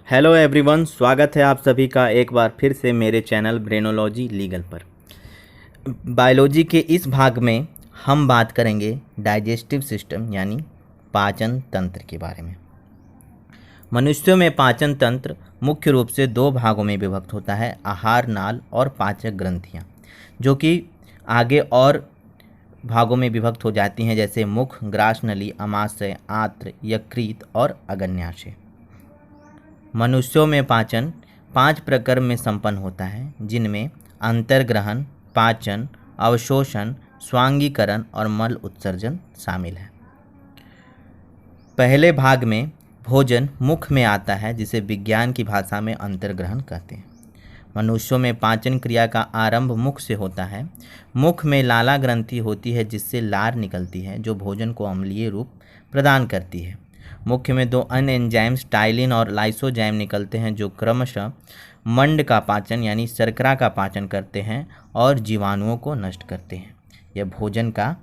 Hello everyone, स्वागत है आप सभी का एक बार फिर से मेरे चैनल ब्रेनोलॉजी लीगल पर। बायोलॉजी के इस भाग में हम बात करेंगे डाइजेस्टिव सिस्टम यानी पाचन तंत्र के बारे में। मनुष्यों में पाचन तंत्र मुख्य रूप से दो भागों में विभक्त होता है, आहार नाल और पाचक ग्रंथियाँ, जो कि आगे और भागों में विभक्त हो जाती हैं, जैसे मुख, ग्रास नली, अमाशय, आंत्र, यकृत और अग्न्याशय। मनुष्यों में पाचन 5 प्रक्रम में संपन्न होता है, जिनमें अंतर्ग्रहण, पाचन, अवशोषण, स्वांगीकरण और मल उत्सर्जन शामिल है। पहले भाग में भोजन मुख में आता है, जिसे विज्ञान की भाषा में अंतर्ग्रहण कहते हैं। मनुष्यों में पाचन क्रिया का आरंभ मुख से होता है। मुख में लाला ग्रंथि होती है, जिससे लार निकलती है, जो भोजन को अम्लीय रूप प्रदान करती है। मुख्य में 2 अन्य एंजाइम्स टाइलिन और लाइसोजाइम निकलते हैं, जो क्रमशः मंड का पाचन यानी शर्करा का पाचन करते हैं और जीवाणुओं को नष्ट करते हैं। यह भोजन का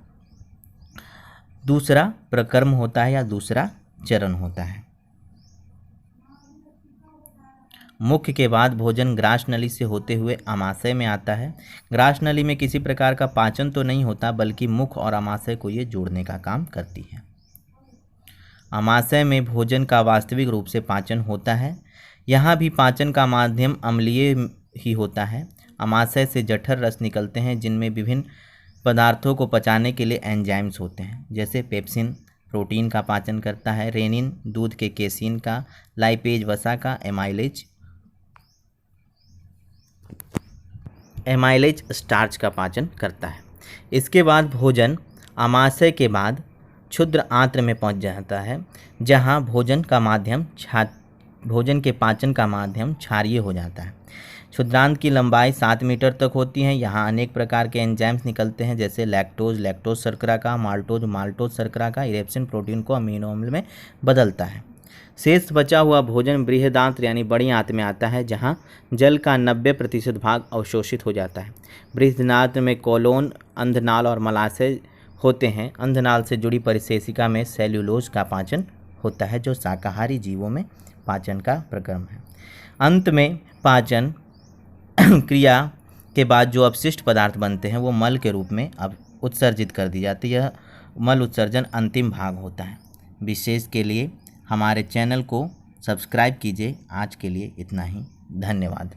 दूसरा प्रक्रम होता है या दूसरा चरण होता है। मुख्य के बाद भोजन ग्रास नली से होते हुए अमाशय में आता है। ग्रास नली में किसी प्रकार का पाचन तो नहीं होता, बल्कि मुख और अमाशय को ये जोड़ने का काम करती है। अमाशय में भोजन का वास्तविक रूप से पाचन होता है। यहाँ भी पाचन का माध्यम अम्लीय ही होता है। अमाशय से जठर रस निकलते हैं, जिनमें विभिन्न पदार्थों को पचाने के लिए एंजाइम्स होते हैं, जैसे पेप्सिन प्रोटीन का पाचन करता है, रेनिन दूध के केसीन का, लाइपेज वसा का, एमाइलेज स्टार्च का पाचन करता है। इसके बाद भोजन अमाशय के बाद क्षुद्र आंत्र में पहुंच जाता है, जहां भोजन के पाचन का माध्यम क्षारीय हो जाता है। क्षुद्रांत की लंबाई 7 मीटर तक होती है। यहाँ अनेक प्रकार के एंजाइम्स निकलते हैं, जैसे लैक्टोज शर्करा का, माल्टोज शर्करा का, इरेप्सिन प्रोटीन को अमीनो अम्ल में बदलता है। शेष बचा हुआ भोजन बृहदांत्र यानी बड़ी आंत में आता है, जहाँ जल का 90% भाग अवशोषित हो जाता है। बृहदांत्र में कोलोन, अंधनाल और मलाशय होते हैं। अंधनाल से जुड़ी परिशेषिका में सेल्यूलोज का पाचन होता है, जो शाकाहारी जीवों में पाचन का प्रक्रम है। अंत में पाचन क्रिया के बाद जो अपशिष्ट पदार्थ बनते हैं, वो मल के रूप में अब उत्सर्जित कर दी जाती है। यह मल उत्सर्जन अंतिम भाग होता है। विशेष के लिए हमारे चैनल को सब्सक्राइब कीजिए। आज के लिए इतना ही। धन्यवाद।